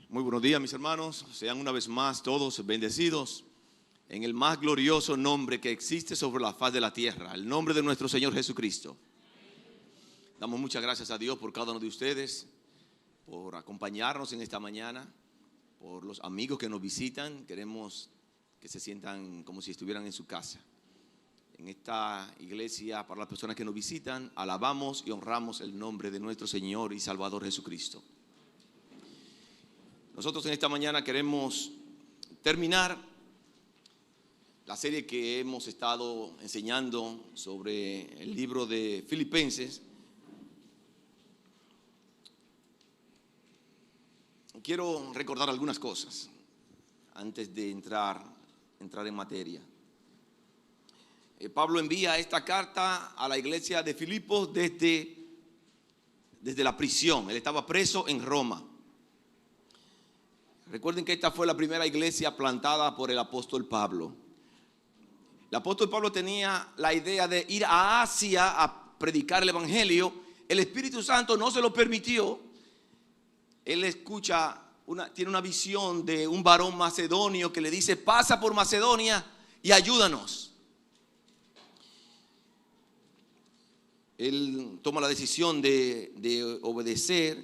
Muy buenos días, mis hermanos. Sean una vez más todos bendecidos en el más glorioso nombre que existe sobre la faz de la tierra, el nombre de nuestro Señor Jesucristo. Damos muchas gracias a Dios por cada uno de ustedes, por acompañarnos en esta mañana, por los amigos que nos visitan. Queremos que se sientan como si estuvieran en su casa. En esta iglesia, para las personas que nos visitan, alabamos y honramos el nombre de nuestro Señor y Salvador Jesucristo. Nosotros en esta mañana queremos terminar la serie que hemos estado enseñando sobre el libro de Filipenses. Quiero recordar algunas cosas antes de entrar en materia. Pablo envía esta carta a la iglesia de Filipos desde la prisión. Él estaba preso en Roma. Recuerden que esta fue la primera iglesia plantada por el apóstol Pablo. El apóstol Pablo tenía la idea de ir a Asia a predicar el evangelio. El Espíritu Santo no se lo permitió. Él tiene una visión de un varón macedonio que le dice: pasa por Macedonia y ayúdanos. Él toma la decisión de obedecer.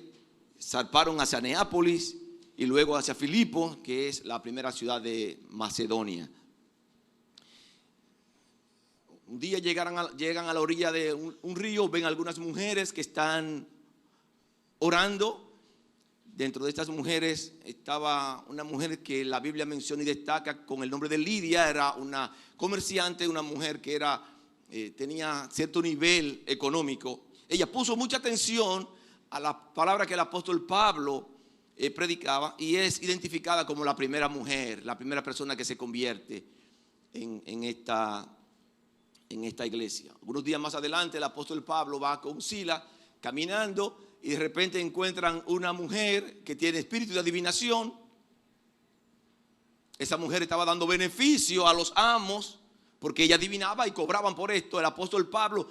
Zarparon hacia Neápolis y luego hacia Filipos, que es la primera ciudad de Macedonia. Un día llegan a la orilla de un río, ven algunas mujeres que están orando. Dentro de estas mujeres estaba una mujer que la Biblia menciona y destaca con el nombre de Lidia. Era una comerciante, una mujer que tenía cierto nivel económico. Ella puso mucha atención a la palabra que el apóstol Pablo predicaba, y es identificada como la primera mujer, la primera persona que se convierte en esta iglesia. Algunos días más adelante el apóstol Pablo va con Sila caminando y de repente encuentran una mujer que tiene espíritu de adivinación. Esa mujer estaba dando beneficio a los amos porque ella adivinaba y cobraban por esto. El apóstol Pablo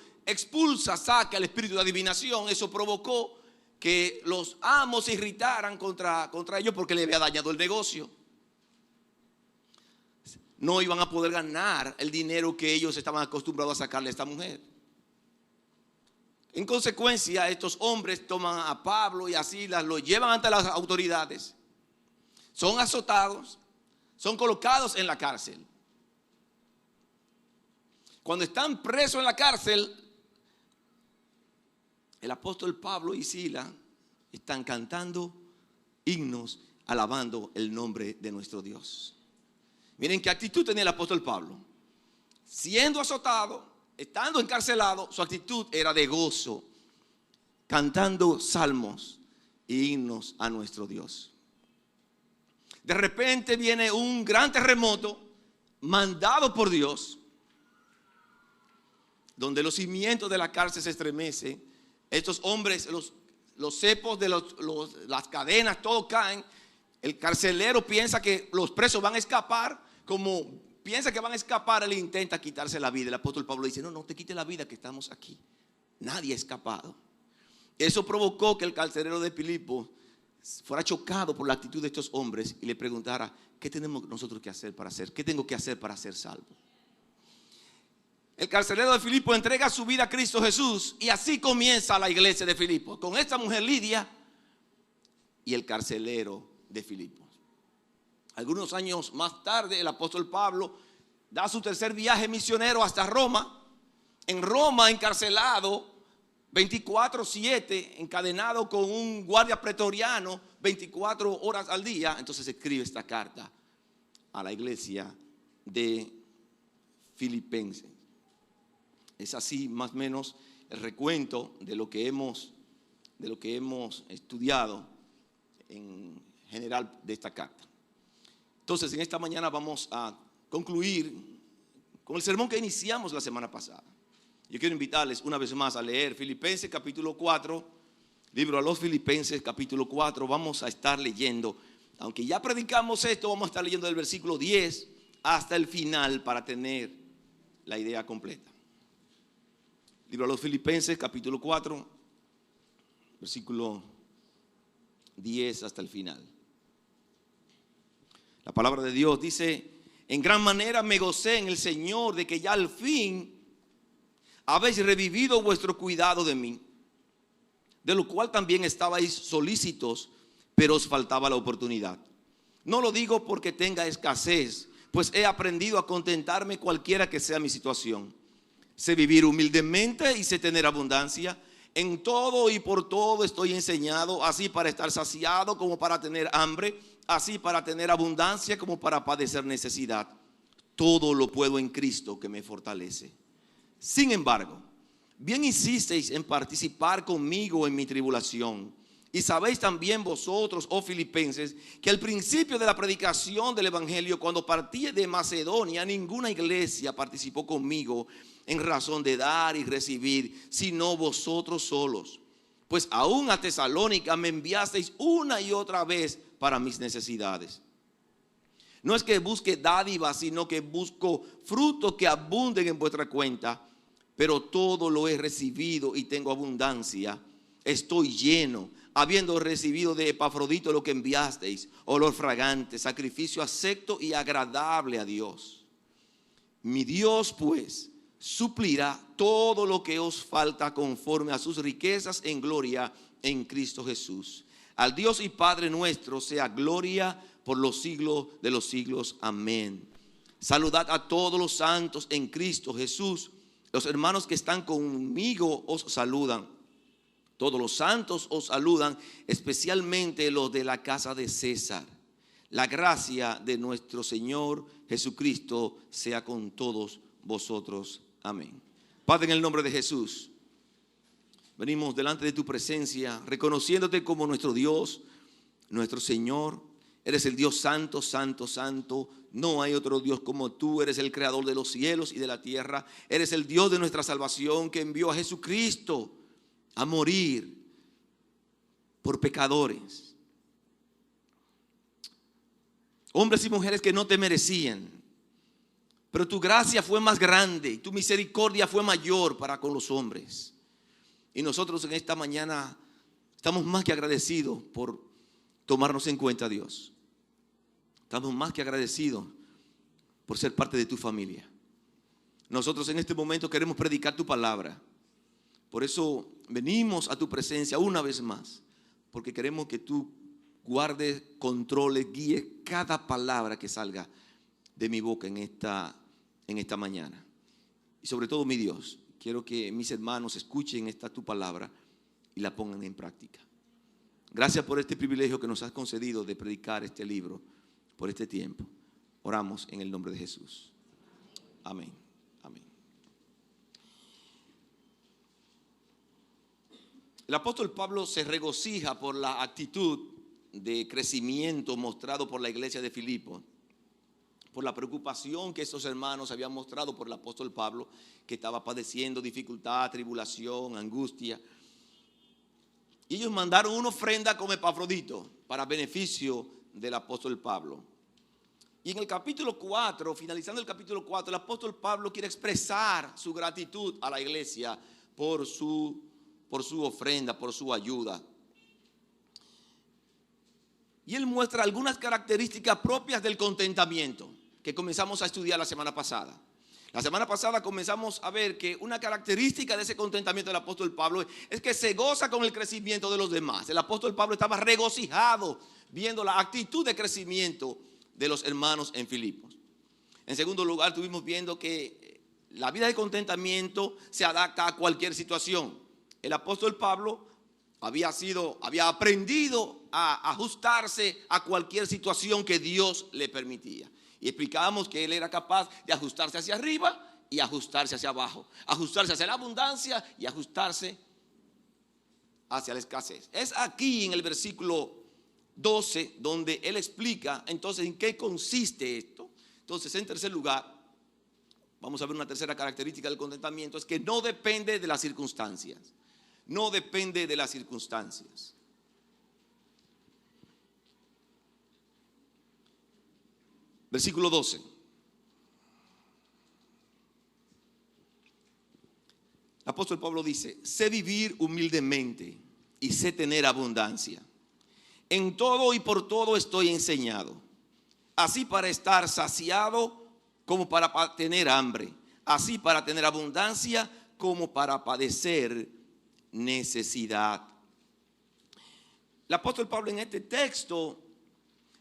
saca el espíritu de adivinación. Eso provocó que los amos se irritaran contra ellos porque le había dañado el negocio. No iban a poder ganar el dinero que ellos estaban acostumbrados a sacarle a esta mujer. En consecuencia, estos hombres toman a Pablo y a Silas, lo llevan ante las autoridades, son azotados, son colocados en la cárcel. Cuando están presos en la cárcel, el apóstol Pablo y Silas están cantando himnos, alabando el nombre de nuestro Dios. Miren qué actitud tenía el apóstol Pablo. Siendo azotado, estando encarcelado, su actitud era de gozo, cantando salmos y himnos a nuestro Dios. De repente viene un gran terremoto mandado por Dios, donde los cimientos de la cárcel se estremecen. Estos hombres, los cepos de las cadenas, todo caen. El carcelero piensa que los presos van a escapar. Como piensa que van a escapar, él intenta quitarse la vida. El apóstol Pablo dice: no te quites la vida, que estamos aquí. Nadie ha escapado. Eso provocó que el carcelero de Filipos fuera chocado por la actitud de estos hombres y le preguntara: ¿qué tenemos nosotros que hacer para ser? ¿Qué tengo que hacer para ser salvo? El carcelero de Filipos entrega su vida a Cristo Jesús, y así comienza la iglesia de Filipos, con esta mujer Lidia y el carcelero de Filipos. Algunos años más tarde, el apóstol Pablo da su tercer viaje misionero hasta Roma. En Roma, encarcelado 24/7, encadenado con un guardia pretoriano 24 horas al día. Entonces escribe esta carta a la iglesia de Filipenses. Es así más o menos el recuento de lo que hemos estudiado en general de esta carta. Entonces, en esta mañana vamos a concluir con el sermón que iniciamos la semana pasada. Yo quiero invitarles una vez más a leer Filipenses capítulo 4, libro a los Filipenses capítulo 4. Vamos a estar leyendo, aunque ya predicamos esto, vamos a estar leyendo del versículo 10 hasta el final para tener la idea completa. Libro a los Filipenses capítulo 4, versículo 10 hasta el final. La palabra de Dios dice: en gran manera me gocé en el Señor de que ya al fin habéis revivido vuestro cuidado de mí, de lo cual también estabais solícitos, pero os faltaba la oportunidad. No lo digo porque tenga escasez, pues he aprendido a contentarme cualquiera que sea mi situación. Sé vivir humildemente y sé tener abundancia. En todo y por todo estoy enseñado, así para estar saciado como para tener hambre, así para tener abundancia como para padecer necesidad. Todo lo puedo en Cristo que me fortalece. Sin embargo, bien hicisteis en participar conmigo en mi tribulación. Y sabéis también vosotros, oh filipenses, que al principio de la predicación del evangelio, cuando partí de Macedonia, ninguna iglesia participó conmigo en razón de dar y recibir, sino vosotros solos. Pues aún a Tesalónica me enviasteis una y otra vez para mis necesidades. No es que busque dádivas, sino que busco frutos que abunden en vuestra cuenta. Pero todo lo he recibido y tengo abundancia. Estoy lleno, habiendo recibido de Epafrodito lo que enviasteis, olor fragante, sacrificio acepto y agradable a Dios. Mi Dios pues suplirá todo lo que os falta conforme a sus riquezas en gloria en Cristo Jesús. Al Dios y Padre nuestro sea gloria por los siglos de los siglos. Amén. Saludad a todos los santos en Cristo Jesús. Los hermanos que están conmigo os saludan. Todos los santos os saludan, especialmente los de la casa de César. La gracia de nuestro Señor Jesucristo sea con todos vosotros. Amén. Padre, en el nombre de Jesús, venimos delante de tu presencia, reconociéndote como nuestro Dios, nuestro Señor. Eres el Dios santo, santo, santo. No hay otro Dios como tú. Eres el creador de los cielos y de la tierra. Eres el Dios de nuestra salvación, que envió a Jesucristo a morir por pecadores. Hombres y mujeres que no te merecían. Pero tu gracia fue más grande, tu misericordia fue mayor para con los hombres. Y nosotros en esta mañana estamos más que agradecidos por tomarnos en cuenta, Dios. Estamos más que agradecidos por ser parte de tu familia. Nosotros en este momento queremos predicar tu palabra. Por eso venimos a tu presencia una vez más, porque queremos que tú guardes, controles, guíes cada palabra que salga de mi boca en esta mañana. Y sobre todo, mi Dios, quiero que mis hermanos escuchen esta tu palabra y la pongan en práctica. Gracias por este privilegio que nos has concedido de predicar este libro por este tiempo. Oramos en el nombre de Jesús. Amén. Amén. El apóstol Pablo se regocija por la actitud de crecimiento mostrado por la iglesia de Filipos, por la preocupación que esos hermanos habían mostrado por el apóstol Pablo, que estaba padeciendo dificultad, tribulación, angustia. Y ellos mandaron una ofrenda con Epafrodito para beneficio del apóstol Pablo. Y en el capítulo 4, finalizando el capítulo 4, el apóstol Pablo quiere expresar su gratitud a la iglesia por su ofrenda, por su ayuda. Y él muestra algunas características propias del contentamiento que comenzamos a estudiar la semana pasada. La semana pasada comenzamos a ver que una característica de ese contentamiento del apóstol Pablo es que se goza con el crecimiento de los demás. El apóstol Pablo estaba regocijado viendo la actitud de crecimiento de los hermanos en Filipos. En segundo lugar, estuvimos viendo que la vida de contentamiento se adapta a cualquier situación. El apóstol Pablo había aprendido a ajustarse a cualquier situación que Dios le permitía. Y explicábamos que él era capaz de ajustarse hacia arriba y ajustarse hacia abajo, ajustarse hacia la abundancia y ajustarse hacia la escasez. Es aquí en el versículo 12 donde él explica entonces en qué consiste esto. Entonces, en tercer lugar, vamos a ver una tercera característica del contentamiento, es que no depende de las circunstancias. No depende de las circunstancias. Versículo 12. El apóstol Pablo dice: sé vivir humildemente y sé tener abundancia. En todo y por todo estoy enseñado, así para estar saciado como para tener hambre, así para tener abundancia como para padecer necesidad. El apóstol Pablo en este texto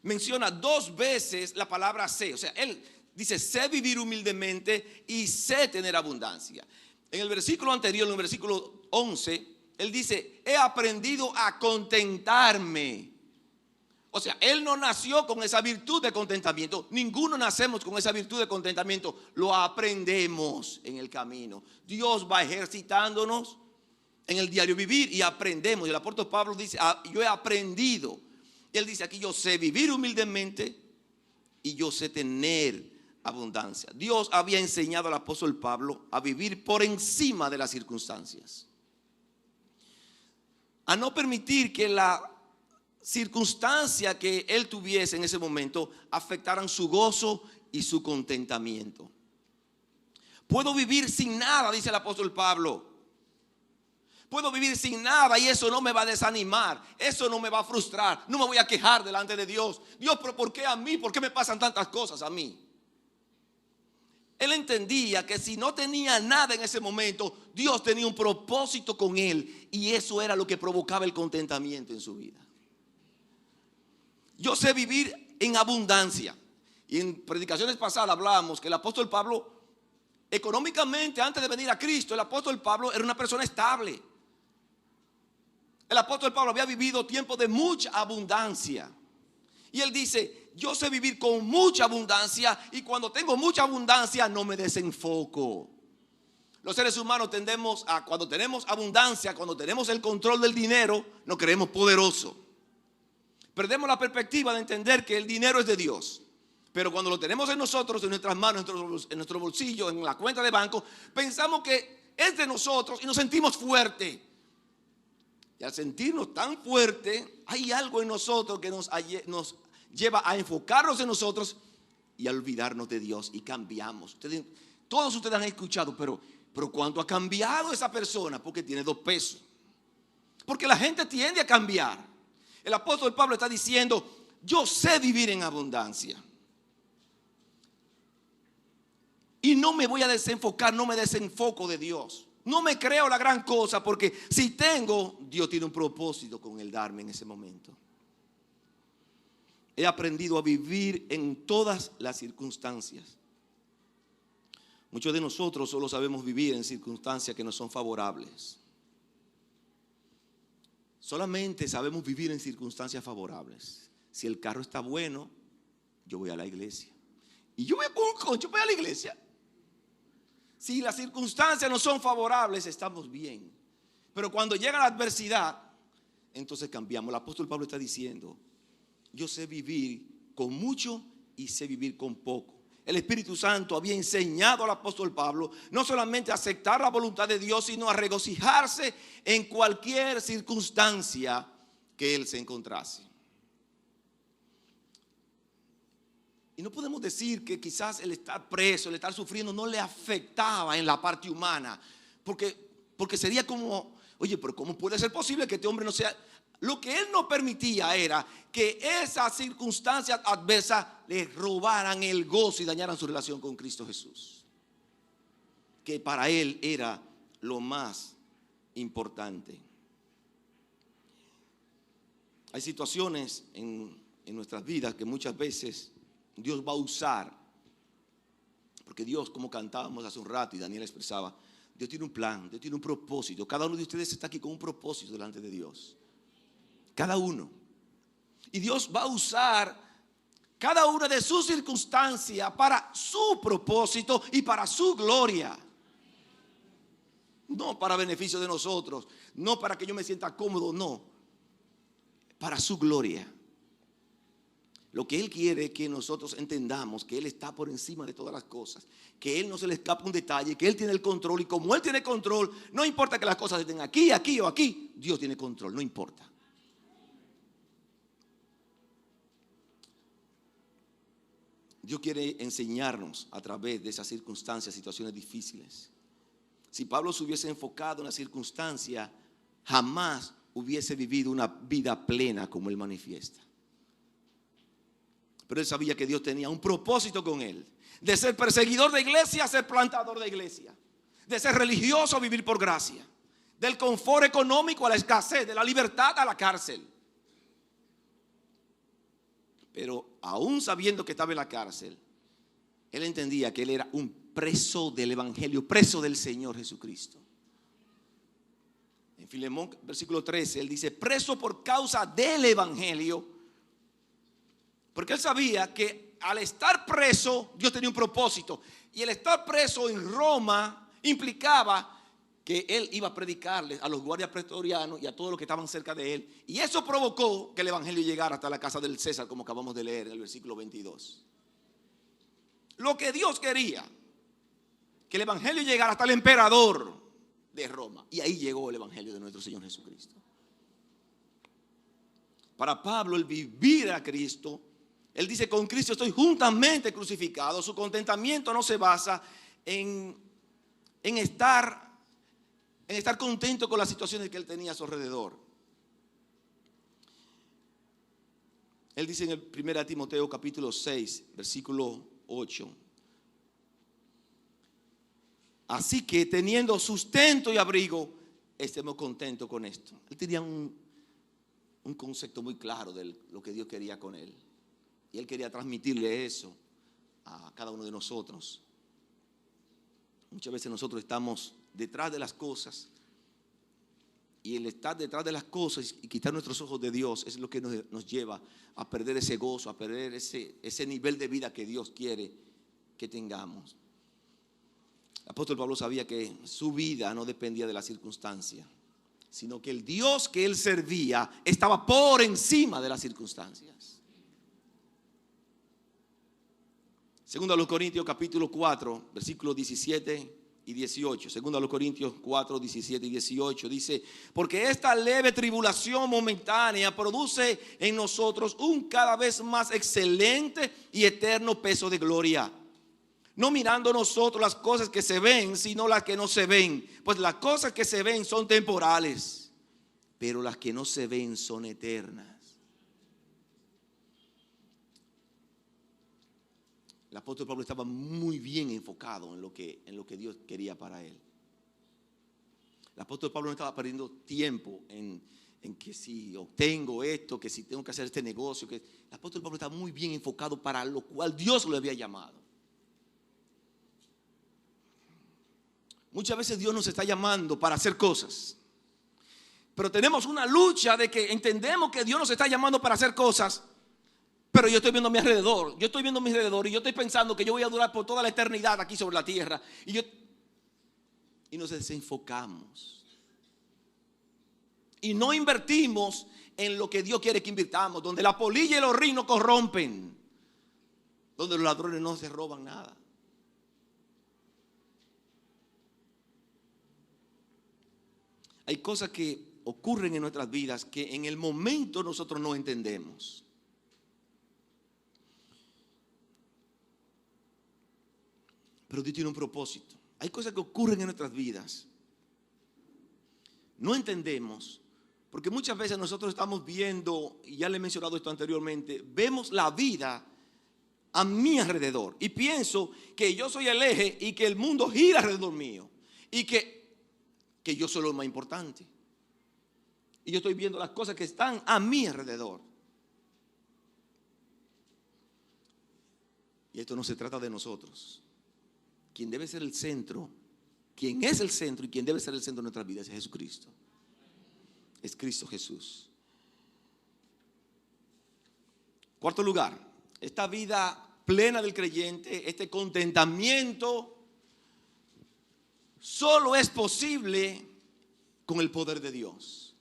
menciona 2 veces la palabra sé. O sea, él dice sé vivir humildemente y sé tener abundancia. En el versículo anterior, en el versículo 11, él dice he aprendido a contentarme. O sea, él no nació con esa virtud de contentamiento. Ninguno nacemos con esa virtud de contentamiento. Lo aprendemos en el camino. Dios va ejercitándonos en el diario vivir y aprendemos. Y el apóstol Pablo dice, yo he aprendido. Y él dice aquí, yo sé vivir humildemente y yo sé tener abundancia. Dios había enseñado al apóstol Pablo a vivir por encima de las circunstancias. A no permitir que la circunstancia que él tuviese en ese momento afectaran su gozo y su contentamiento. Puedo vivir sin nada, dice el apóstol Pablo. Puedo vivir sin nada y eso no me va a desanimar, eso no me va a frustrar, no me voy a quejar delante de Dios. Dios, pero ¿por qué a mí? ¿Por qué me pasan tantas cosas a mí? Él entendía que si no tenía nada en ese momento, Dios tenía un propósito con él y eso era lo que provocaba el contentamiento en su vida. Yo sé vivir en abundancia. Y en predicaciones pasadas hablábamos que el apóstol Pablo, económicamente, antes de venir a Cristo, el apóstol Pablo era una persona estable. El apóstol Pablo había vivido tiempos de mucha abundancia. Y él dice, yo sé vivir con mucha abundancia y cuando tengo mucha abundancia no me desenfoco. Los seres humanos tendemos a, cuando tenemos abundancia, cuando tenemos el control del dinero, nos creemos poderosos. Perdemos la perspectiva de entender que el dinero es de Dios. Pero cuando lo tenemos en nosotros, en nuestras manos, en nuestro bolsillo, en la cuenta de banco, pensamos que es de nosotros y nos sentimos fuertes. Y al sentirnos tan fuertes, hay algo en nosotros que nos lleva a enfocarnos en nosotros y a olvidarnos de Dios y cambiamos. Todos ustedes han escuchado, pero ¿cuánto ha cambiado esa persona? Porque tiene 2 pesos. Porque la gente tiende a cambiar. El apóstol Pablo está diciendo, yo sé vivir en abundancia. Y no me voy a desenfocar, no me desenfoco de Dios. No me creo la gran cosa porque si tengo, Dios tiene un propósito con el darme en ese momento. He aprendido a vivir en todas las circunstancias. Muchos de nosotros solo sabemos vivir en circunstancias que no son favorables. Solamente sabemos vivir en circunstancias favorables. Si el carro está bueno, yo voy a la iglesia. Y yo voy a la iglesia. Si las circunstancias no son favorables, estamos bien. Pero cuando llega la adversidad, entonces cambiamos. El apóstol Pablo está diciendo, yo sé vivir con mucho y sé vivir con poco. El Espíritu Santo había enseñado al apóstol Pablo no solamente a aceptar la voluntad de Dios, sino a regocijarse en cualquier circunstancia que él se encontrase. Y no podemos decir que quizás el estar preso, el estar sufriendo no le afectaba en la parte humana. Porque sería como, oye, pero ¿cómo puede ser posible que este hombre no sea? Lo que él no permitía era que esas circunstancias adversas le robaran el gozo y dañaran su relación con Cristo Jesús. Que para él era lo más importante. Hay situaciones en nuestras vidas que muchas veces Dios va a usar, porque Dios, como cantábamos hace un rato y Daniel expresaba, Dios tiene un plan, Dios tiene un propósito. Cada uno de ustedes está aquí con un propósito delante de Dios. Cada uno. Y Dios va a usar cada una de sus circunstancias para su propósito y para su gloria. No para beneficio de nosotros, no para que yo me sienta cómodo, no. Para su gloria. Lo que Él quiere es que nosotros entendamos que Él está por encima de todas las cosas, que Él no se le escapa un detalle, que Él tiene el control y como Él tiene control, no importa que las cosas estén aquí, aquí o aquí, Dios tiene control, no importa. Dios quiere enseñarnos a través de esas circunstancias, situaciones difíciles. Si Pablo se hubiese enfocado en la circunstancia, jamás hubiese vivido una vida plena como él manifiesta. Pero él sabía que Dios tenía un propósito con él. De ser perseguidor de iglesia a ser plantador de iglesia. De ser religioso a vivir por gracia. Del confort económico a la escasez. De la libertad a la cárcel. Pero aún sabiendo que estaba en la cárcel, él entendía que él era un preso del evangelio, preso del Señor Jesucristo. En Filemón, versículo 13, él dice: preso por causa del evangelio. Porque él sabía que al estar preso, Dios tenía un propósito. Y el estar preso en Roma implicaba que él iba a predicarles a los guardias pretorianos y a todos los que estaban cerca de él. Y eso provocó que el evangelio llegara hasta la casa del César, como acabamos de leer en el versículo 22. Lo que Dios quería, que el evangelio llegara hasta el emperador de Roma. Y ahí llegó el evangelio de nuestro Señor Jesucristo. Para Pablo, el vivir a Cristo, él dice: con Cristo estoy juntamente crucificado. Su contentamiento no se basa en estar contento con las situaciones que él tenía a su alrededor. Él dice en el 1 Timoteo capítulo 6, versículo 8: así que teniendo sustento y abrigo, estemos contentos con esto. Él tenía un concepto muy claro de lo que Dios quería con él. Y él quería transmitirle eso a cada uno de nosotros. Muchas veces nosotros estamos detrás de las cosas. Y el estar detrás de las cosas y quitar nuestros ojos de Dios es lo que nos lleva a perder ese gozo, a perder ese nivel de vida que Dios quiere que tengamos. El apóstol Pablo sabía que su vida no dependía de la circunstancia, sino que el Dios que él servía estaba por encima de las circunstancias. Segundo a los Corintios capítulo 4, versículos 17 y 18. Segundo a los Corintios 4, 17 y 18 dice: porque esta leve tribulación momentánea produce en nosotros un cada vez más excelente y eterno peso de gloria. No mirando nosotros las cosas que se ven, sino las que no se ven. Pues las cosas que se ven son temporales, pero las que no se ven son eternas. El apóstol Pablo estaba muy bien enfocado en lo que Dios quería para él. El apóstol Pablo no estaba perdiendo tiempo en que si obtengo esto, que si tengo que hacer este negocio. El apóstol Pablo estaba muy bien enfocado para lo cual Dios lo había llamado. Muchas veces Dios nos está llamando para hacer cosas, pero tenemos una lucha de que entendemos que Dios nos está llamando para hacer cosas. Pero yo estoy viendo a mi alrededor, y yo estoy pensando que yo voy a durar por toda la eternidad aquí sobre la tierra. Y nos desenfocamos. Y no invertimos en lo que Dios quiere que invirtamos, donde la polilla y los rinos corrompen, donde los ladrones no se roban nada. Hay cosas que ocurren en nuestras vidas que en el momento nosotros no entendemos. Pero Dios tiene un propósito. Hay cosas que ocurren en nuestras vidas. No entendemos, porque muchas veces nosotros estamos viendo, y ya le he mencionado esto anteriormente, vemos la vida a mi alrededor y pienso que yo soy el eje y que el mundo gira alrededor mío y que yo soy lo más importante. Y yo estoy viendo las cosas que están a mi alrededor. Y esto no se trata de nosotros. Quien debe ser el centro, quien es el centro y quien debe ser el centro de nuestras vidas es Jesucristo. Es Cristo Jesús. Cuarto lugar, esta vida plena del creyente, este contentamiento, solo es posible con el poder de Dios.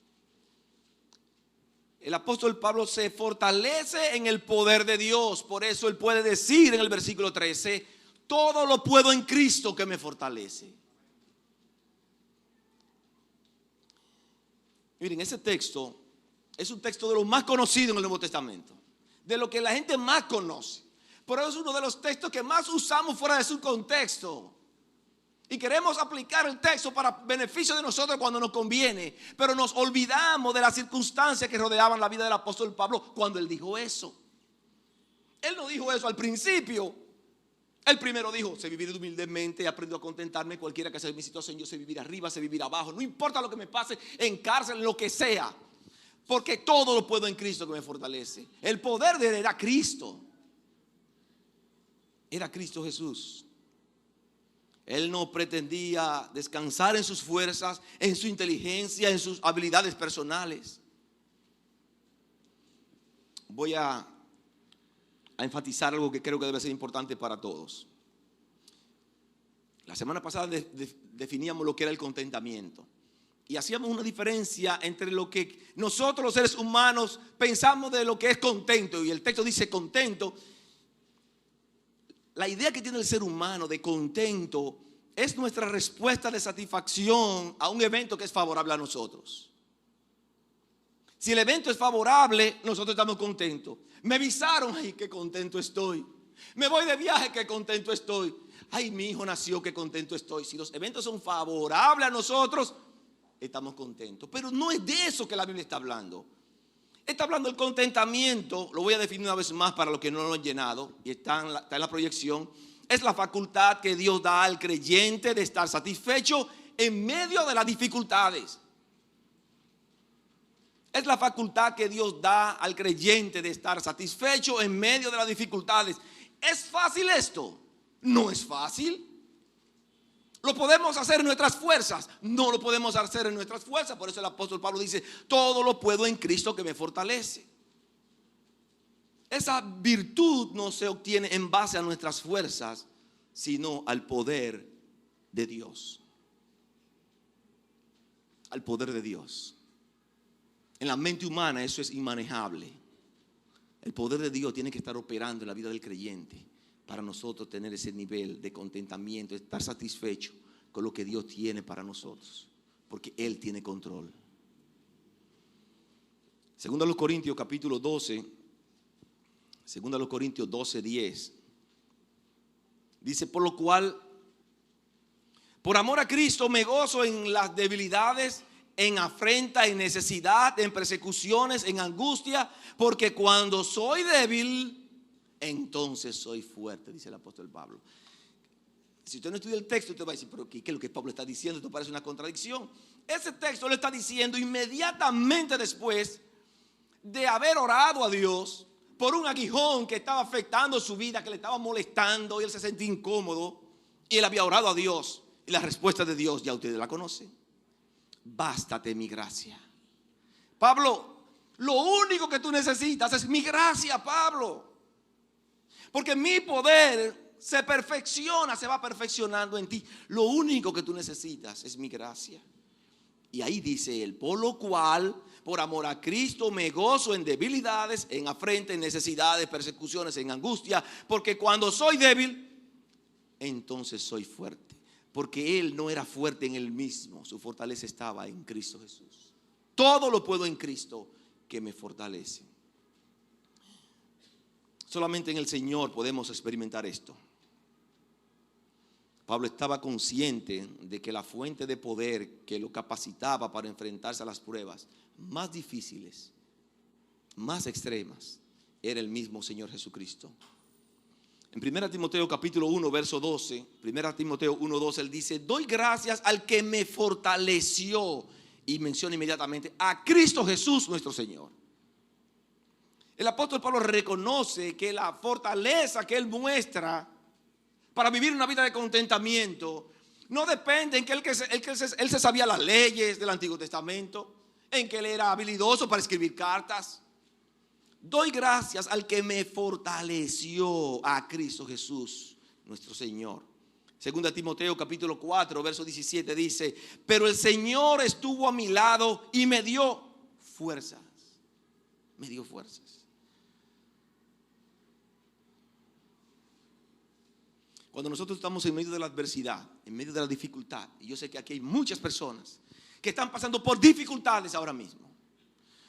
El apóstol Pablo se fortalece en el poder de Dios. Por eso él puede decir en el versículo 13: todo lo puedo en Cristo que me fortalece. Miren, ese texto es un texto de los más conocidos en el Nuevo Testamento, de lo que la gente más conoce. Pero es uno de los textos que más usamos fuera de su contexto. Y queremos aplicar el texto para beneficio de nosotros cuando nos conviene, pero nos olvidamos de las circunstancias que rodeaban la vida del apóstol Pablo cuando él dijo eso. Él no dijo eso al principio. El primero dijo: sé vivir humildemente, aprendo a contentarme, cualquiera que sea mi situación, yo sé vivir arriba, sé vivir abajo, no importa lo que me pase, en cárcel, lo que sea, porque todo lo puedo en Cristo que me fortalece. El poder de él era Cristo. Era Cristo Jesús. Él no pretendía descansar en sus fuerzas, en su inteligencia, en sus habilidades personales. Voy a enfatizar algo que creo que debe ser importante para todos. La semana pasada definíamos lo que era el contentamiento y hacíamos una diferencia entre lo que nosotros los seres humanos pensamos de lo que es contento, y el texto dice contento. La idea que tiene el ser humano de contento es nuestra respuesta de satisfacción a un evento que es favorable a nosotros. Si el evento es favorable, nosotros estamos contentos. Me avisaron, ay, qué contento estoy. Me voy de viaje, qué contento estoy. Ay, mi hijo nació, qué contento estoy. Si los eventos son favorables a nosotros, estamos contentos. Pero no es de eso que la Biblia está hablando. Está hablando del contentamiento. Lo voy a definir una vez más para los que no lo han llenado, y está en la proyección. Es la facultad que Dios da al creyente de estar satisfecho en medio de las dificultades. Es la facultad que Dios da al creyente de estar satisfecho en medio de las dificultades. ¿Es fácil esto? No es fácil. ¿Lo podemos hacer en nuestras fuerzas? No lo podemos hacer en nuestras fuerzas. Por eso el apóstol Pablo dice: todo lo puedo en Cristo que me fortalece. Esa virtud no se obtiene en base a nuestras fuerzas, sino al poder de Dios. Al poder de Dios. En la mente humana eso es inmanejable. El poder de Dios tiene que estar operando en la vida del creyente para nosotros tener ese nivel de contentamiento, estar satisfecho con lo que Dios tiene para nosotros, porque Él tiene control. Segunda a los Corintios capítulo 12, segunda a los Corintios 12:10, dice: por lo cual, por amor a Cristo me gozo en las debilidades, en afrenta, en necesidad, en persecuciones, en angustia, porque cuando soy débil, entonces soy fuerte, dice el apóstol Pablo. Si usted no estudia el texto, usted va a decir: pero ¿qué es lo que Pablo está diciendo? Esto parece una contradicción. Ese texto lo está diciendo inmediatamente después de haber orado a Dios por un aguijón que estaba afectando su vida, que le estaba molestando, y él se sentía incómodo, y él había orado a Dios, y la respuesta de Dios ya ustedes la conocen: bástate mi gracia. Pablo, lo único que tú necesitas es mi gracia, Pablo, porque mi poder se perfecciona, se va perfeccionando en ti. Lo único que tú necesitas es mi gracia. Y ahí dice él: por lo cual, por amor a Cristo me gozo en debilidades, en afrenta, en necesidades, persecuciones, en angustia, porque cuando soy débil, entonces soy fuerte. Porque él no era fuerte en él mismo, su fortaleza estaba en Cristo Jesús. Todo lo puedo en Cristo que me fortalece. Solamente en el Señor podemos experimentar esto. Pablo estaba consciente de que la fuente de poder que lo capacitaba para enfrentarse a las pruebas más difíciles, más extremas, era el mismo Señor Jesucristo. En 1 Timoteo capítulo 1 verso 12, 1 Timoteo 1:12, él dice: doy gracias al que me fortaleció, y menciona inmediatamente a Cristo Jesús nuestro Señor. El apóstol Pablo reconoce que la fortaleza que él muestra para vivir una vida de contentamiento no depende en que él se sabía las leyes del Antiguo Testamento, en que él era habilidoso para escribir cartas. Doy gracias al que me fortaleció, a Cristo Jesús nuestro Señor. Segunda Timoteo capítulo 4 verso 17 dice: pero el Señor estuvo a mi lado y me dio fuerzas. Me dio fuerzas. Cuando nosotros estamos en medio de la adversidad, en medio de la dificultad, y yo sé que aquí hay muchas personas que están pasando por dificultades ahora mismo.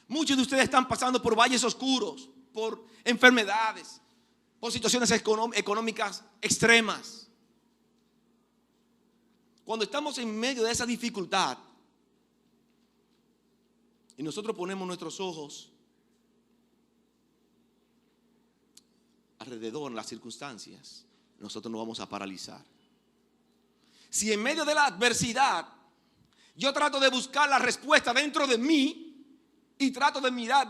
Muchos de ustedes están pasando por valles oscuros, por enfermedades, por situaciones económicas extremas. Cuando estamos en medio de esa dificultad y nosotros ponemos nuestros ojos alrededor, en las circunstancias, nosotros nos vamos a paralizar. Si en medio de la adversidad yo trato de buscar la respuesta dentro de mí y trato de mirar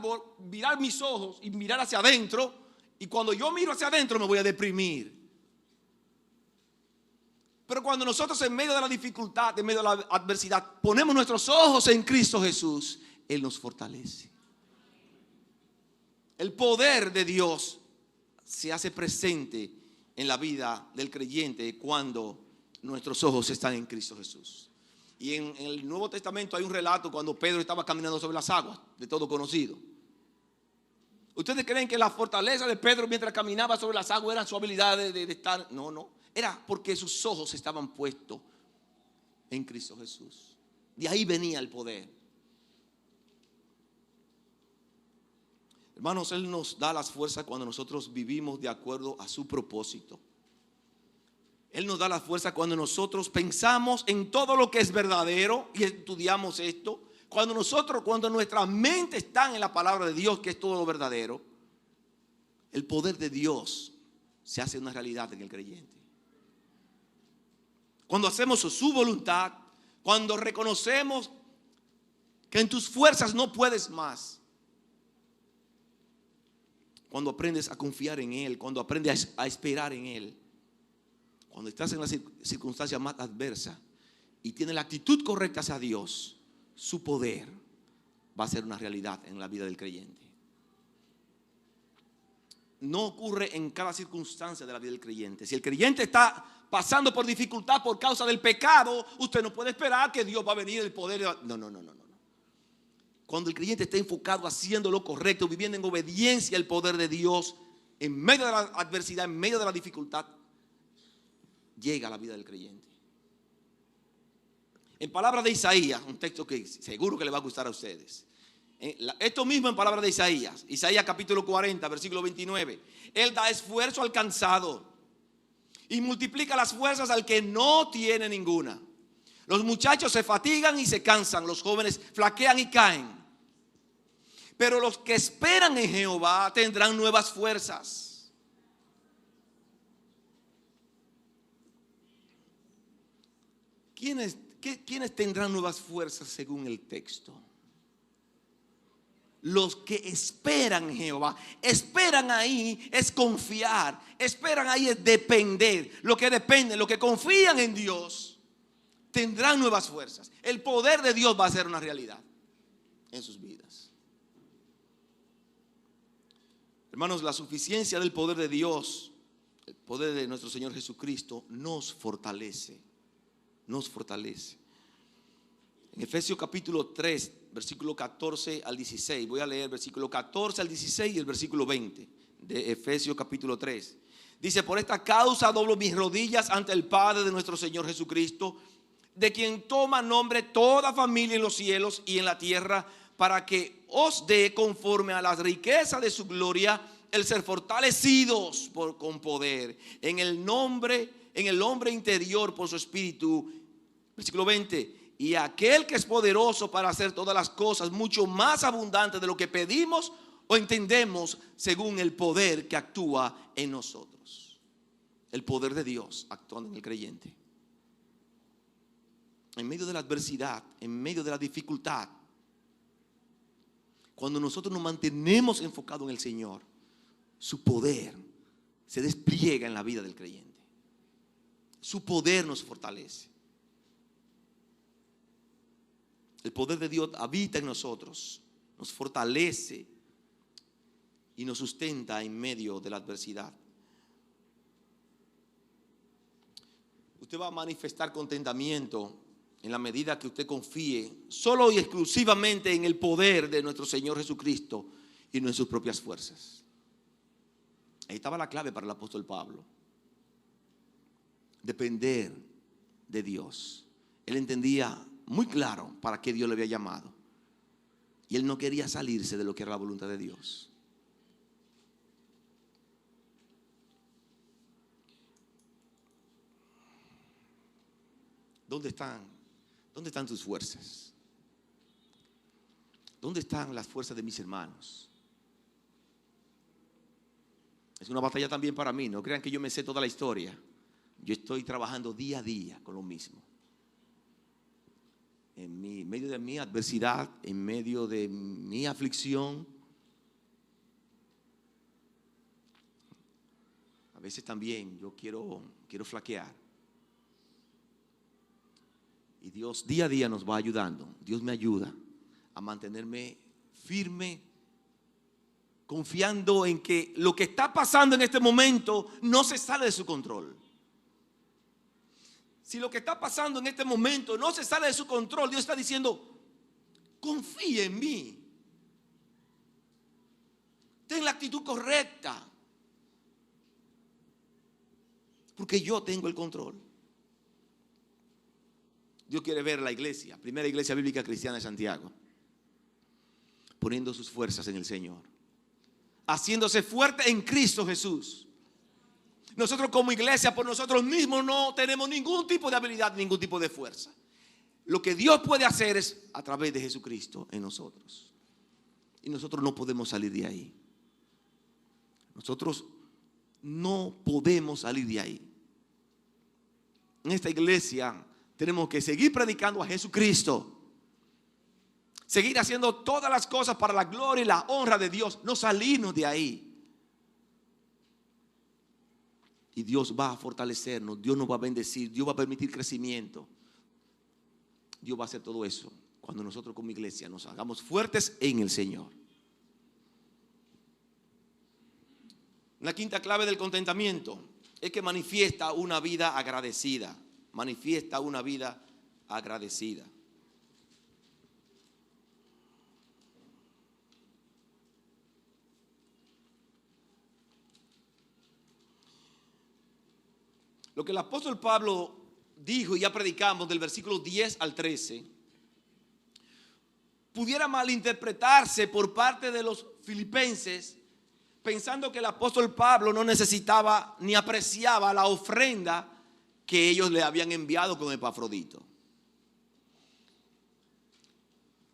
mis ojos y mirar hacia adentro, y cuando yo miro hacia adentro me voy a deprimir. Pero cuando nosotros en medio de la dificultad, en medio de la adversidad, ponemos nuestros ojos en Cristo Jesús, Él nos fortalece. El poder de Dios se hace presente en la vida del creyente cuando nuestros ojos están en Cristo Jesús. Y en el Nuevo Testamento hay un relato cuando Pedro estaba caminando sobre las aguas, de todo conocido. ¿Ustedes creen que la fortaleza de Pedro mientras caminaba sobre las aguas era su habilidad de estar? No. Era porque sus ojos estaban puestos en Cristo Jesús. De ahí venía el poder. Hermanos, Él nos da las fuerzas cuando nosotros vivimos de acuerdo a su propósito. Él nos da la fuerza cuando nosotros pensamos en todo lo que es verdadero y estudiamos esto. Cuando nuestra mente está en la palabra de Dios, que es todo lo verdadero, el poder de Dios se hace una realidad en el creyente. Cuando hacemos su voluntad, cuando reconocemos que en tus fuerzas no puedes más, cuando aprendes a confiar en Él, cuando aprendes a esperar en Él, cuando estás en la circunstancia más adversa y tienes la actitud correcta hacia Dios, su poder va a ser una realidad en la vida del creyente. No ocurre en cada circunstancia de la vida del creyente. Si el creyente está pasando por dificultad por causa del pecado, usted no puede esperar que Dios va a venir el poder. No. Cuando el creyente está enfocado haciendo lo correcto, viviendo en obediencia al poder de Dios, en medio de la adversidad, en medio de la dificultad, llega a la vida del creyente. En palabras de Isaías, un texto que seguro que le va a gustar a ustedes. Esto mismo en palabras de Isaías capítulo 40, versículo 29. Él da esfuerzo al cansado y multiplica las fuerzas al que no tiene ninguna. Los muchachos se fatigan y se cansan, los jóvenes flaquean y caen. Pero los que esperan en Jehová tendrán nuevas fuerzas. ¿Quiénes tendrán nuevas fuerzas según el texto? Los que esperan en Jehová. Esperan ahí es confiar. Esperan ahí es depender. Lo que dependen, lo que confían en Dios, tendrán nuevas fuerzas. El poder de Dios va a ser una realidad en sus vidas. Hermanos, la suficiencia del poder de Dios, el poder de nuestro Señor Jesucristo, nos fortalece. Nos fortalece. En Efesios capítulo 3, versículo 14 al 16. Voy a leer versículo 14 al 16 y el versículo 20 de Efesios capítulo 3. Dice: por esta causa doblo mis rodillas ante el Padre de nuestro Señor Jesucristo, de quien toma nombre toda familia en los cielos y en la tierra, para que os dé conforme a las riquezas de su gloria el ser fortalecidos con poder en el hombre interior por su espíritu. Versículo 20: y aquel que es poderoso para hacer todas las cosas mucho más abundante de lo que pedimos o entendemos, según el poder que actúa en nosotros. El poder de Dios actuando en el creyente. En medio de la adversidad, en medio de la dificultad, cuando nosotros nos mantenemos enfocados en el Señor, su poder se despliega en la vida del creyente. Su poder nos fortalece. El poder de Dios habita en nosotros, nos fortalece y nos sustenta en medio de la adversidad. Usted va a manifestar contentamiento en la medida que usted confíe solo y exclusivamente en el poder de nuestro Señor Jesucristo y no en sus propias fuerzas. Ahí estaba la clave para el apóstol Pablo. Depender de Dios. Él entendía muy claro para qué Dios le había llamado. Y él no quería salirse de lo que era la voluntad de Dios. ¿Dónde están tus fuerzas? ¿Dónde están las fuerzas de mis hermanos? Es una batalla también para mí. No crean que yo me sé toda la historia. Yo estoy trabajando día a día con lo mismo. En medio de mi adversidad, en medio de mi aflicción. A veces también yo quiero flaquear. Y Dios día a día nos va ayudando. Dios me ayuda a mantenerme firme, confiando en que lo que está pasando en este momento no se sale de su control. Si lo que está pasando en este momento no se sale de su control, Dios está diciendo, confía en mí. Ten la actitud correcta. Porque yo tengo el control. Dios quiere ver la iglesia, primera iglesia bíblica cristiana de Santiago, poniendo sus fuerzas en el Señor, haciéndose fuerte en Cristo Jesús. Nosotros como iglesia por nosotros mismos no tenemos ningún tipo de habilidad, ningún tipo de fuerza. Lo que Dios puede hacer es a través de Jesucristo en nosotros. Y nosotros no podemos salir de ahí. Nosotros no podemos salir de ahí. En esta iglesia tenemos que seguir predicando a Jesucristo. Seguir haciendo todas las cosas para la gloria y la honra de Dios. No salirnos de ahí. Y Dios va a fortalecernos, Dios nos va a bendecir, Dios va a permitir crecimiento. Dios va a hacer todo eso cuando nosotros como iglesia nos hagamos fuertes en el Señor. La quinta clave del contentamiento es que manifiesta una vida agradecida. Manifiesta una vida agradecida. Lo que el apóstol Pablo dijo y ya predicamos del versículo 10 al 13 pudiera malinterpretarse por parte de los filipenses, pensando que el apóstol Pablo no necesitaba ni apreciaba la ofrenda que ellos le habían enviado con Epafrodito.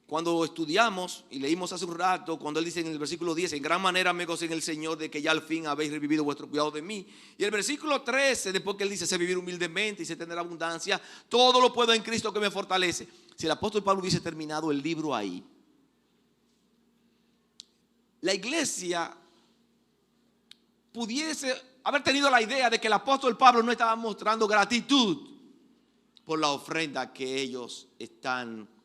Cuando estudiamos y leímos hace un rato, cuando él dice en el versículo 10, en gran manera me gocé en el Señor de que ya al fin habéis revivido vuestro cuidado de mí. Y el versículo 13, después que él dice, sé vivir humildemente y sé tener abundancia, todo lo puedo en Cristo que me fortalece. Si el apóstol Pablo hubiese terminado el libro ahí, la iglesia pudiese haber tenido la idea de que el apóstol Pablo no estaba mostrando gratitud por la ofrenda que ellos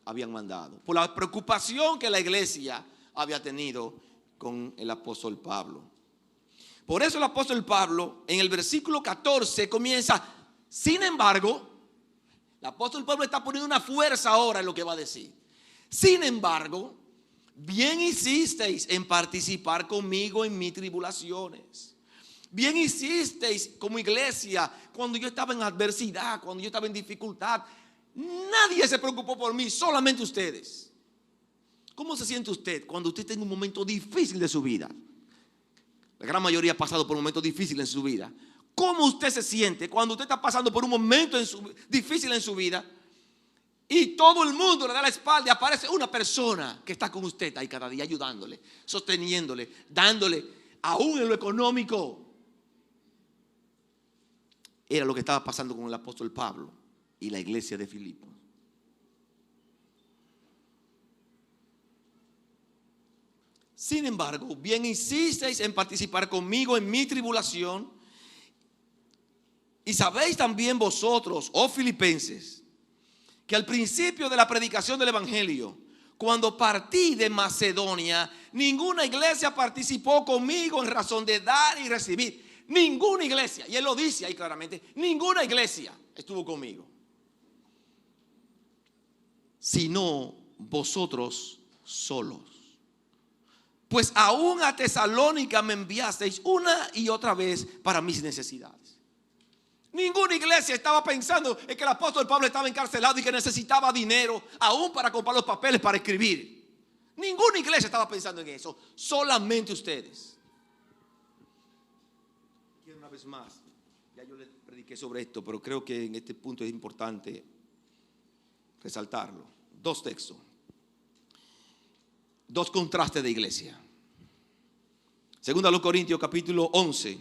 habían mandado, por la preocupación que la iglesia había tenido con el apóstol Pablo. Por eso el apóstol Pablo en el versículo 14 comienza, sin embargo, el apóstol Pablo está poniendo una fuerza ahora en lo que va a decir. Sin embargo, bien hicisteis en participar conmigo en mis tribulaciones. Bien hicisteis como iglesia cuando yo estaba en adversidad, cuando yo estaba en dificultad. Nadie se preocupó por mí, solamente ustedes. ¿Cómo se siente usted cuando usted está en un momento difícil de su vida? La gran mayoría ha pasado por momentos difíciles en su vida. ¿Cómo usted se siente cuando usted está pasando por un momento difícil en su vida y todo el mundo le da la espalda y aparece una persona que está con usted ahí cada día ayudándole, sosteniéndole, dándole, aún en lo económico? Era lo que estaba pasando con el apóstol Pablo y la iglesia de Filipos. Sin embargo, bien hicisteis en participar conmigo en mi tribulación. Y sabéis también vosotros, oh filipenses, que al principio de la predicación del evangelio, cuando partí de Macedonia, ninguna iglesia participó conmigo en razón de dar y recibir. Ninguna iglesia, y él lo dice ahí claramente, ninguna iglesia estuvo conmigo, sino vosotros solos. Pues aún a Tesalónica me enviasteis una y otra vez para mis necesidades. Ninguna iglesia estaba pensando en que el apóstol Pablo estaba encarcelado y que necesitaba dinero aún para comprar los papeles para escribir. Ninguna iglesia estaba pensando en eso, solamente ustedes. Quiero una vez más, ya yo les prediqué sobre esto, pero creo que en este punto es importante resaltarlo. Dos textos, dos contrastes de iglesia. Segunda a los Corintios capítulo 11.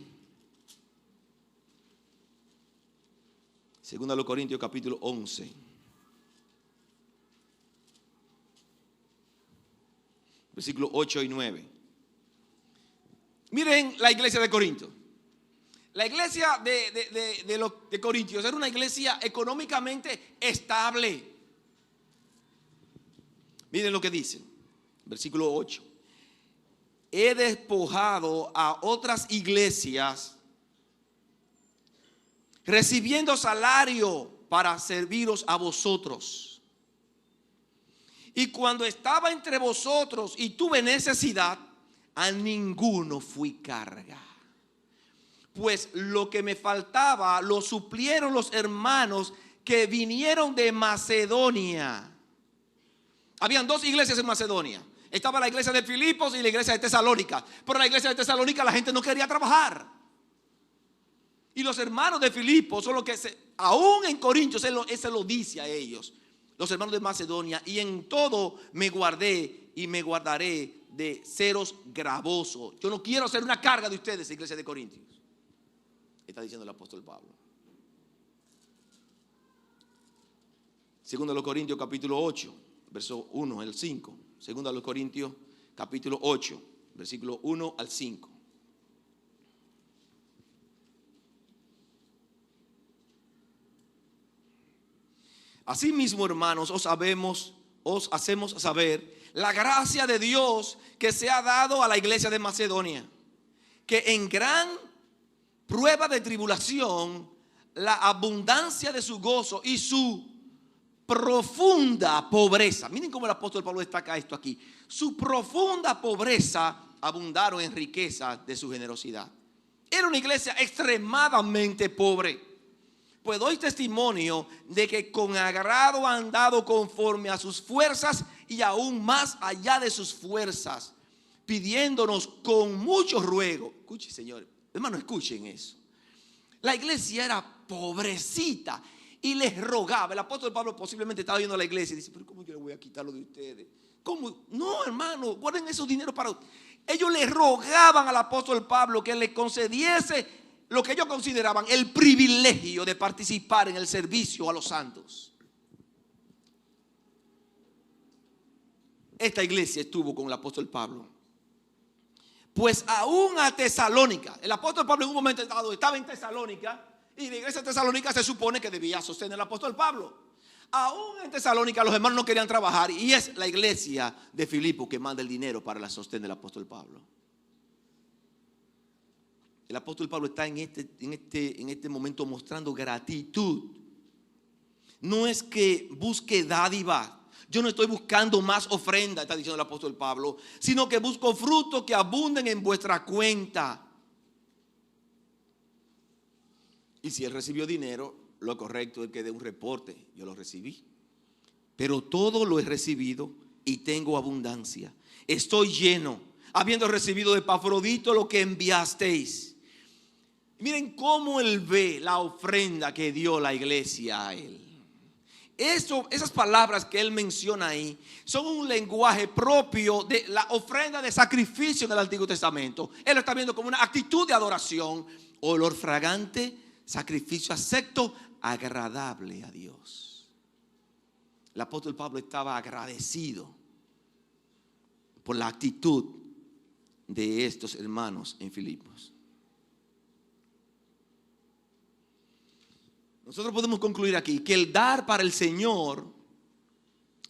Segunda a los Corintios capítulo 11. Versículos 8 y 9. Miren la iglesia de Corinto. La iglesia de Corintios era una iglesia económicamente estable. Miren lo que dice, versículo 8. He despojado a otras iglesias, recibiendo salario para serviros a vosotros. Y cuando estaba entre vosotros y tuve necesidad, a ninguno fui carga. Pues lo que me faltaba lo suplieron los hermanos que vinieron de Macedonia. Habían dos iglesias en Macedonia. Estaba la iglesia de Filipos y la iglesia de Tesalónica. Pero la iglesia de Tesalónica la gente no quería trabajar. Y los hermanos de Filipos son los que, aún en Corintios, él se lo dice a ellos. Los hermanos de Macedonia, y en todo me guardé y me guardaré de seros gravoso. Yo no quiero ser una carga de ustedes, iglesia de Corintios. Está diciendo el apóstol Pablo. Segundo a los Corintios capítulo 8, verso 1 al 5. Segundo a los Corintios capítulo 8, versículo 1 al 5. Asimismo, hermanos, os hacemos saber la gracia de Dios que se ha dado a la iglesia de Macedonia, que en gran prueba de tribulación, la abundancia de su gozo y su profunda pobreza. Miren cómo el apóstol Pablo destaca esto aquí. Su profunda pobreza abundaron en riqueza de su generosidad. Era una iglesia extremadamente pobre. Pues doy testimonio de que con agrado han dado conforme a sus fuerzas y aún más allá de sus fuerzas, pidiéndonos con mucho ruego. Escuchen, señores, hermanos, escuchen eso. La iglesia era pobrecita y les rogaba. El apóstol Pablo posiblemente estaba viendo a la iglesia y dice: pero ¿cómo yo le voy a quitar lo de ustedes? ¿Cómo? No, hermano, guarden esos dineros para ustedes. Ellos le rogaban al apóstol Pablo que le concediese lo que ellos consideraban el privilegio de participar en el servicio a los santos. Esta iglesia estuvo con el apóstol Pablo. Pues aún a Tesalónica, el apóstol Pablo en un momento dado estaba en Tesalónica, y la iglesia de Tesalónica se supone que debía sostener al apóstol Pablo. Aún en Tesalónica los hermanos no querían trabajar, y es la iglesia de Filipos que manda el dinero para la sostén del apóstol Pablo. El apóstol Pablo está en este momento mostrando gratitud. No es que busque dádiva. Yo no estoy buscando más ofrenda, está diciendo el apóstol Pablo, sino que busco frutos que abunden en vuestra cuenta. Y si él recibió dinero, lo correcto es que dé un reporte. Yo lo recibí. Pero todo lo he recibido y tengo abundancia. Estoy lleno, habiendo recibido de Epafrodito lo que enviasteis. Miren cómo él ve la ofrenda que dio la iglesia a él. Esas palabras que él menciona ahí son un lenguaje propio de la ofrenda de sacrificio en el Antiguo Testamento. Él lo está viendo como una actitud de adoración, olor fragante, sacrificio acepto, agradable a Dios. El apóstol Pablo estaba agradecido por la actitud de estos hermanos en Filipos. Nosotros podemos concluir aquí que el dar para el Señor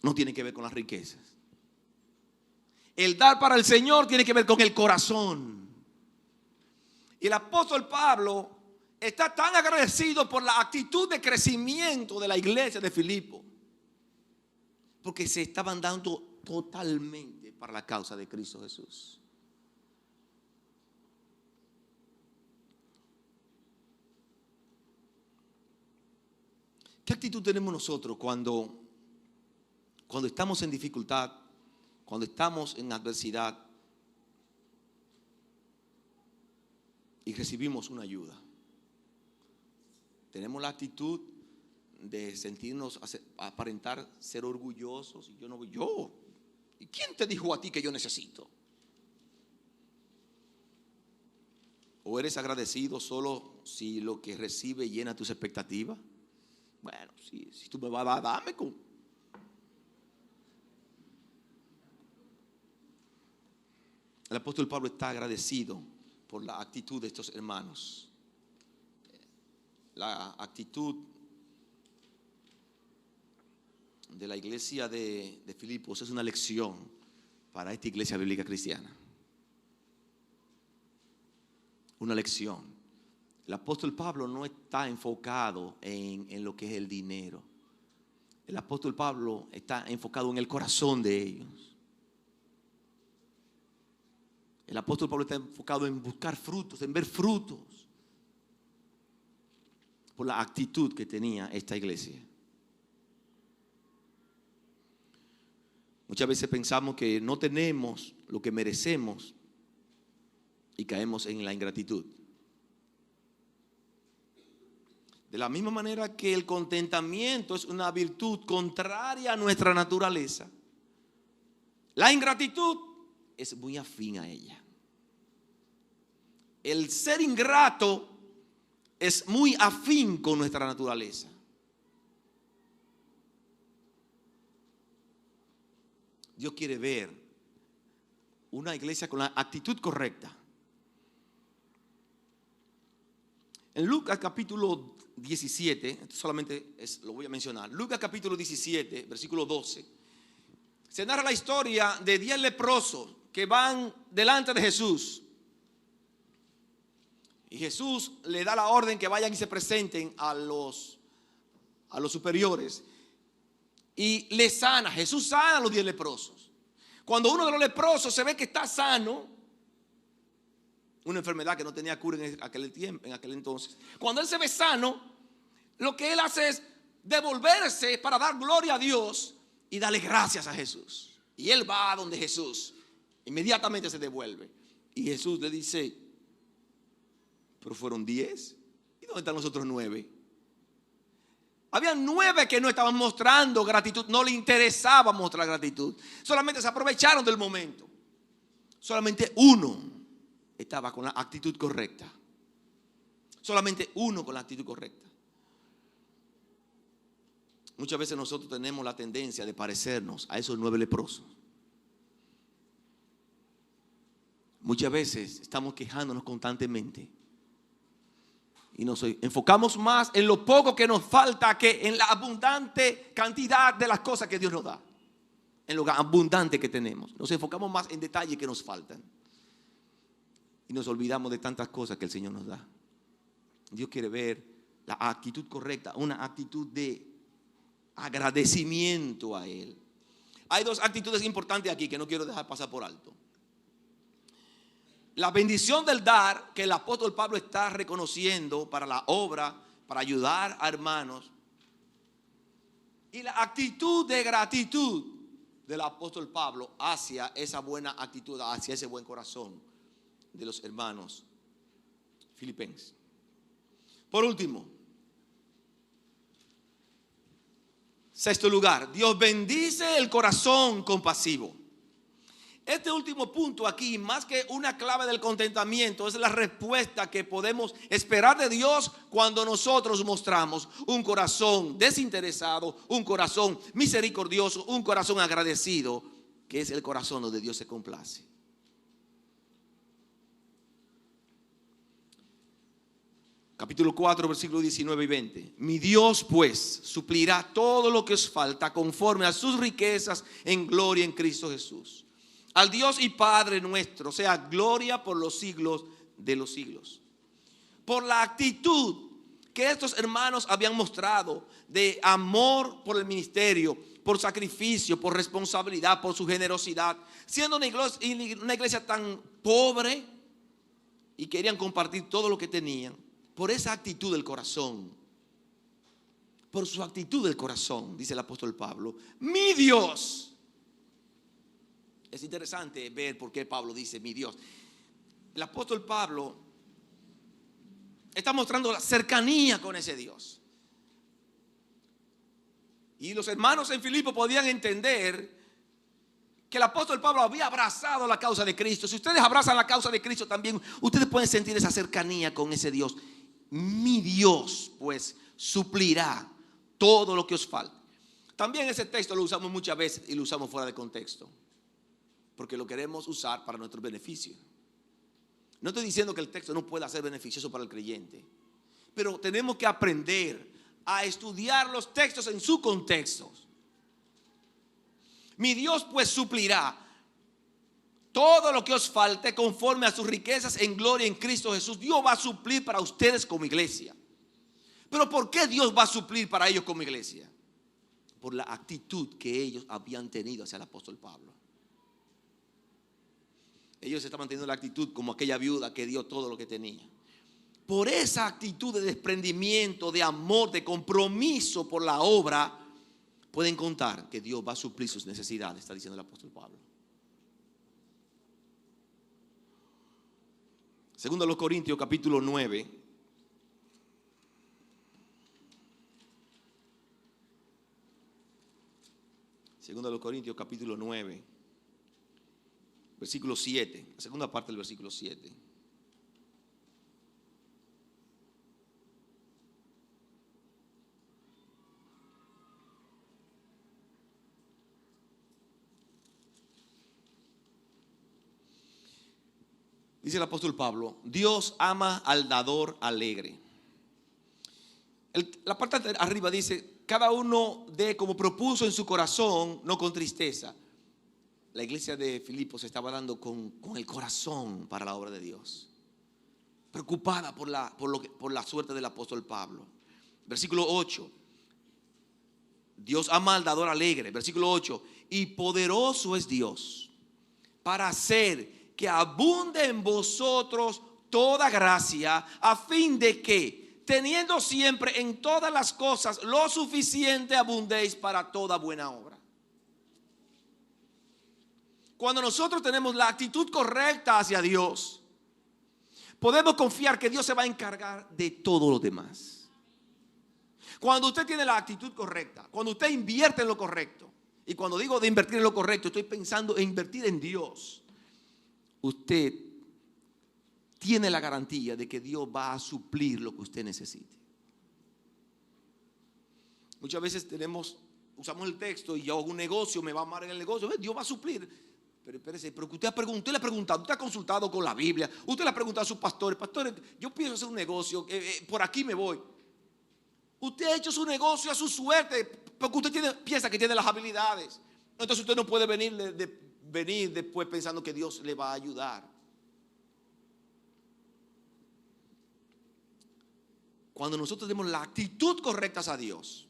no tiene que ver con las riquezas. El dar para el Señor tiene que ver con el corazón. Y el apóstol Pablo está tan agradecido por la actitud de crecimiento de la iglesia de Filipos, porque se estaban dando totalmente para la causa de Cristo Jesús. ¿Qué actitud tenemos nosotros cuando estamos en dificultad, cuando estamos en adversidad y recibimos una ayuda? Tenemos la actitud de sentirnos, aparentar ser orgullosos. Y yo, ¿y quién te dijo a ti que yo necesito? ¿O eres agradecido solo si lo que recibe llena tus expectativas? Bueno, si tú me vas a dar, dame con. El apóstol Pablo está agradecido por la actitud de estos hermanos. La actitud de la iglesia de Filipos es una lección para esta iglesia bíblica cristiana. Una lección. El apóstol Pablo no está enfocado en lo que es el dinero. El apóstol Pablo está enfocado en el corazón de ellos. El apóstol Pablo está enfocado en buscar frutos, en ver frutos, por la actitud que tenía esta iglesia. Muchas veces pensamos que no tenemos lo que merecemos y caemos en la ingratitud. De la misma manera que el contentamiento es una virtud contraria a nuestra naturaleza, la ingratitud es muy afín a ella. El ser ingrato es muy afín con nuestra naturaleza. Dios quiere ver una iglesia con la actitud correcta. En Lucas capítulo 17, solamente lo voy a mencionar. Lucas capítulo 17, versículo 12. Se narra la historia de 10 leprosos que van delante de Jesús. Y Jesús le da la orden que vayan y se presenten a los superiores. Y les sana. Jesús sana a los 10 leprosos. Cuando uno de los leprosos se ve que está sano, una enfermedad que no tenía cura en aquel tiempo, en aquel entonces. Cuando él se ve sano, lo que él hace es devolverse para dar gloria a Dios y darle gracias a Jesús. Y él va a donde Jesús. Inmediatamente se devuelve. Y Jesús le dice: pero fueron 10. ¿Y dónde están los otros 9? Había 9 que no estaban mostrando gratitud. No le interesaba mostrar gratitud. Solamente se aprovecharon del momento. Solamente uno estaba con la actitud correcta. Solamente uno con la actitud correcta. Muchas veces nosotros tenemos la tendencia de parecernos a esos 9 leprosos. Muchas veces estamos quejándonos constantemente y nos enfocamos más en lo poco que nos falta que en la abundante cantidad de las cosas que Dios nos da. En lo abundante que tenemos. Nos enfocamos más en detalles que nos faltan y nos olvidamos de tantas cosas que el Señor nos da. Dios quiere ver la actitud correcta, una actitud de agradecimiento a Él. Hay 2 actitudes importantes aquí que no quiero dejar pasar por alto. La bendición del dar, que el apóstol Pablo está reconociendo para la obra, para ayudar a hermanos. Y la actitud de gratitud del apóstol Pablo hacia esa buena actitud, hacia ese buen corazón de los hermanos filipenses. Por último, 6º lugar, Dios bendice el corazón compasivo. Este último punto aquí, más que una clave del contentamiento, es la respuesta que podemos esperar de Dios cuando nosotros mostramos un corazón desinteresado, un corazón misericordioso, un corazón agradecido, que es el corazón donde Dios se complace. Capítulo 4, versículos 19 y 20. Mi Dios pues suplirá todo lo que os falta conforme a sus riquezas en gloria en Cristo Jesús. Al Dios y Padre nuestro sea gloria por los siglos de los siglos. Por la actitud que estos hermanos habían mostrado de amor por el ministerio, por sacrificio, por responsabilidad, por su generosidad, siendo una iglesia tan pobre y querían compartir todo lo que tenían, por esa actitud del corazón, por su actitud del corazón, dice el apóstol Pablo, mi Dios. Es interesante ver por qué Pablo dice mi Dios. El apóstol Pablo está mostrando la cercanía con ese Dios. Y los hermanos en Filipo podían entender que el apóstol Pablo había abrazado la causa de Cristo. Si ustedes abrazan la causa de Cristo también, ustedes pueden sentir esa cercanía con ese Dios. Mi Dios pues suplirá todo lo que os falte. También ese texto lo usamos muchas veces y lo usamos fuera de contexto, porque lo queremos usar para nuestro beneficio. No estoy diciendo que el texto no pueda ser beneficioso para el creyente, pero tenemos que aprender a estudiar los textos en su contexto. Mi Dios pues suplirá todo lo que os falte conforme a sus riquezas en gloria en Cristo Jesús. Dios va a suplir para ustedes como iglesia. Pero ¿por qué Dios va a suplir para ellos como iglesia? Por la actitud que ellos habían tenido hacia el apóstol Pablo. Ellos estaban teniendo la actitud como aquella viuda que dio todo lo que tenía. Por esa actitud de desprendimiento, de amor, de compromiso por la obra, pueden contar que Dios va a suplir sus necesidades, está diciendo el apóstol Pablo. Segundo a los Corintios capítulo 9. Segundo a los Corintios capítulo 9, versículo 7, la segunda parte del versículo 7. Dice el apóstol Pablo: Dios ama al dador alegre. La parte de arriba dice: cada uno dé como propuso en su corazón, no con tristeza. La iglesia de Filipos se estaba dando con el corazón para la obra de Dios, preocupada por la suerte del apóstol Pablo. Versículo 8: Dios ama al dador alegre. Versículo 8: y poderoso es Dios para hacer que abunde en vosotros toda gracia, a fin de que, teniendo siempre en todas las cosas lo suficiente, abundéis para toda buena obra. Cuando nosotros tenemos la actitud correcta hacia Dios, podemos confiar que Dios se va a encargar de todo lo demás. Cuando usted tiene la actitud correcta, cuando usted invierte en lo correcto, y cuando digo de invertir en lo correcto, estoy pensando en invertir en Dios, usted tiene la garantía de que Dios va a suplir lo que usted necesite. Muchas veces usamos el texto y yo hago un negocio, me va a amar en el negocio, Dios va a suplir. Pero espérese, pero que usted le ha preguntado, usted ha consultado con la Biblia, usted le ha preguntado a sus pastores: pastores, yo pienso hacer un negocio, por aquí me voy. Usted ha hecho su negocio a su suerte, porque usted piensa que tiene las habilidades. Entonces usted no puede venir después pensando que Dios le va a ayudar. Cuando nosotros tenemos la actitud correcta a Dios,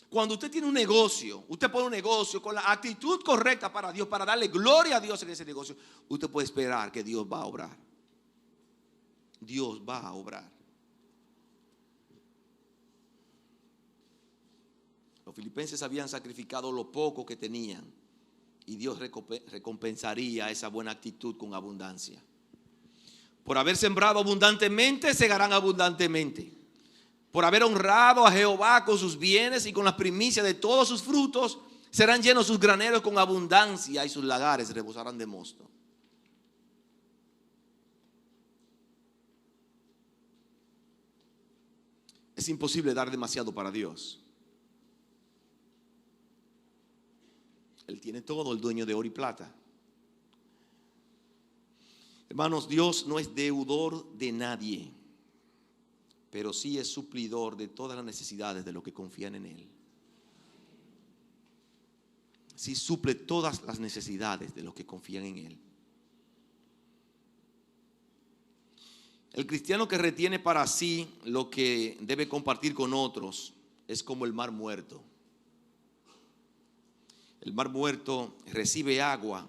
cuando usted tiene un negocio, usted pone un negocio con la actitud correcta para Dios, para darle gloria a Dios en ese negocio, usted puede esperar que Dios va a obrar. Dios va a obrar. Los filipenses habían sacrificado lo poco que tenían, y Dios recompensaría esa buena actitud con abundancia. Por haber sembrado abundantemente, segarán abundantemente. Por haber honrado a Jehová con sus bienes y con las primicias de todos sus frutos, serán llenos sus graneros con abundancia, y sus lagares rebosarán de mosto. Es imposible dar demasiado para Dios. Él tiene todo, el dueño de oro y plata. Hermanos, Dios no es deudor de nadie, pero sí es suplidor de todas las necesidades de los que confían en Él. Sí suple todas las necesidades de los que confían en Él. El cristiano que retiene para sí lo que debe compartir con otros es como el mar muerto. El mar muerto recibe agua,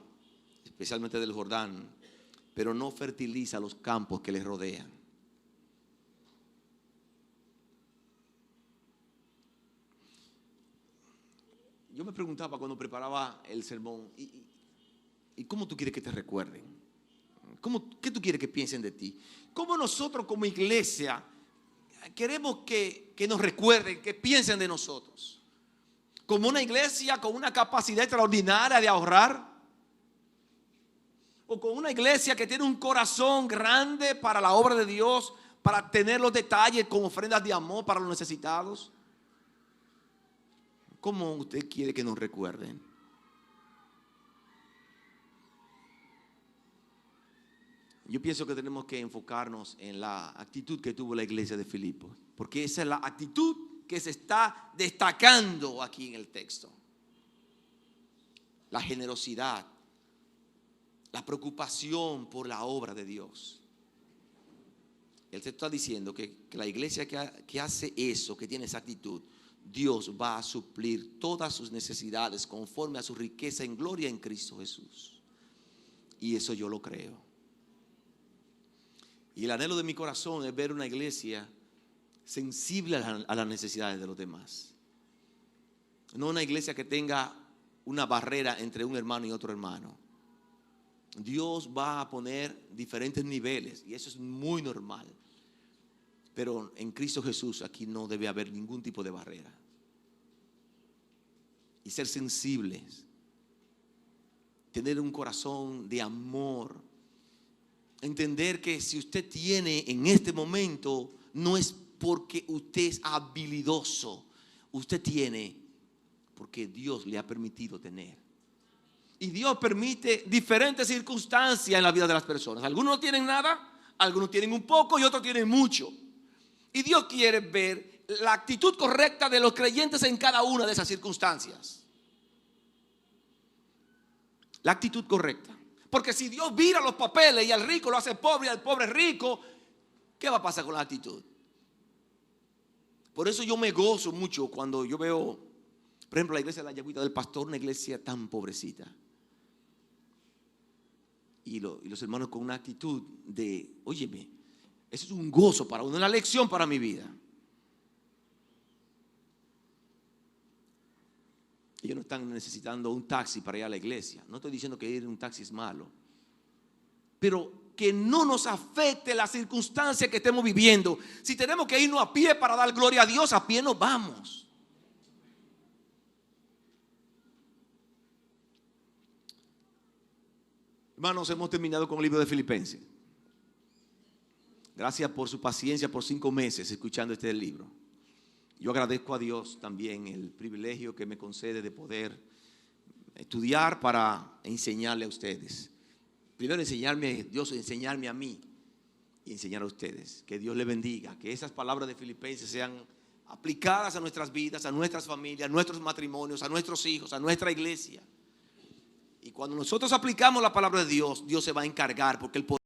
especialmente del Jordán, pero no fertiliza los campos que le rodean. Yo me preguntaba cuando preparaba el sermón: ¿y cómo tú quieres que te recuerden? ¿Qué tú quieres que piensen de ti? ¿Cómo nosotros como iglesia queremos que nos recuerden, que piensen de nosotros? como una iglesia con una capacidad extraordinaria de ahorrar, o con una iglesia que tiene un corazón grande para la obra de Dios, para tener los detalles con ofrendas de amor para los necesitados. ¿Cómo usted quiere que nos recuerden? Yo pienso que tenemos que enfocarnos en la actitud que tuvo la iglesia de Filipos, porque esa es la actitud que se está destacando aquí en el texto. La generosidad, la preocupación por la obra de Dios. Él te está diciendo que la iglesia que hace eso, que tiene esa actitud, Dios va a suplir todas sus necesidades conforme a su riqueza en gloria en Cristo Jesús. Y eso yo lo creo. Y el anhelo de mi corazón es ver una iglesia sensible a las necesidades de los demás. No una iglesia que tenga una barrera entre un hermano y otro hermano. Dios va a poner diferentes niveles y eso es muy normal. Pero en Cristo Jesús aquí no debe haber ningún tipo de barrera. Y ser sensibles, tener un corazón de amor. Entender que si usted tiene en este momento, no es porque usted es habilidoso. Usted tiene porque Dios le ha permitido tener. Y Dios permite diferentes circunstancias en la vida de las personas. Algunos no tienen nada, algunos tienen un poco y otros tienen mucho. Y Dios quiere ver la actitud correcta de los creyentes en cada una de esas circunstancias. La actitud correcta. Porque si Dios vira los papeles y al rico lo hace pobre y al pobre rico, ¿qué va a pasar con la actitud? Por eso yo me gozo mucho cuando yo veo, por ejemplo, la iglesia de la Yagüita del Pastor, una iglesia tan pobrecita. Y los hermanos con una actitud de, óyeme, eso es un gozo para uno, una lección para mi vida. Ellos no están necesitando un taxi para ir a la iglesia. No estoy diciendo que ir en un taxi es malo, pero que no nos afecte la circunstancia que estemos viviendo. Si tenemos que irnos a pie para dar gloria a Dios, a pie nos vamos. Hermanos, hemos terminado con el libro de Filipenses. Gracias por su paciencia por 5 meses escuchando este libro. Yo agradezco a Dios también el privilegio que me concede de poder estudiar para enseñarle a ustedes. Primero enseñarme a mí y enseñar a ustedes. Que Dios les bendiga, que esas palabras de Filipenses sean aplicadas a nuestras vidas, a nuestras familias, a nuestros matrimonios, a nuestros hijos, a nuestra iglesia. Y cuando nosotros aplicamos la palabra de Dios, Dios se va a encargar porque el poder